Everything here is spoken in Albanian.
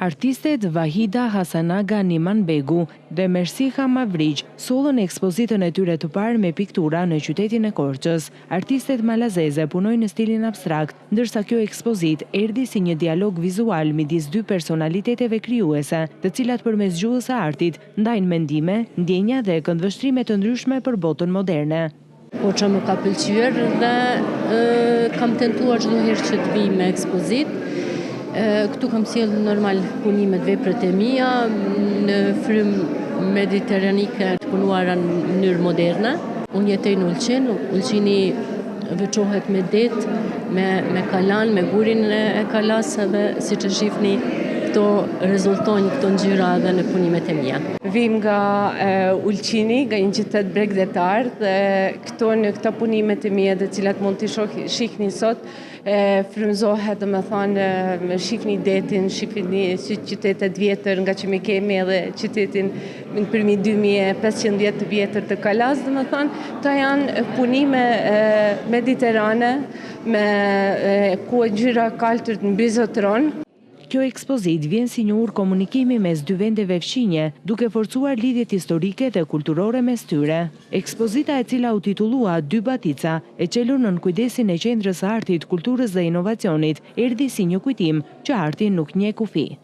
Artistet Vahida Hasanaga Nimanbegu dhe Mersiha Mavriq sollën ekspozitën e tyre të parë me piktura në qytetin e Korçës. Artistet malazeze punojnë në stilin abstrakt, ndërsa kjo ekspozit erdhi si një dialog vizual midis dy personaliteteve krijuese, të cilat përmes gjuhës së artit ndajnë mendime, ndjenja dhe këndvështrime të ndryshme për botën moderne. Po që më ka pëlqyer dhe kam tentuar çdo herë që të vij me ekspozit. Këtu kam sjellë normal punimet, veprat e mia në frymë mediteranike të punuara në mënyrë moderne. Unë jetoj në Ulqin, Ulqini veçohet me det, me kalan, me gurin e kalasave, siç e shihni këto rezultojnë këto ngjyra edhe në punimet e mia. Vim nga Ulqini, nga një qytet bregdetar, dhe këto në këta punimet e mia, të cilat mund t'i shihni sot, frymëzohet, domethënë shihni detin, shihni si qytetet vjetër, nga që mi kemi edhe qytetin nëpërmi 2500 vjetër të kalas, domethënë, këto janë punime mediterane me ku ngjyra kaltër në bizotron. Kjo ekspozit vjen si një urë komunikimi mes dy vendeve fqinje, duke forcuar lidhjet historike dhe kulturore mes tyre. Ekspozita, e cila u titullua Dy Batica, e qelur nën kujdesin e Qendrës së Artit, Kulturës dhe Inovacionit, erdhi si një kujtim që arti nuk njeh kufi.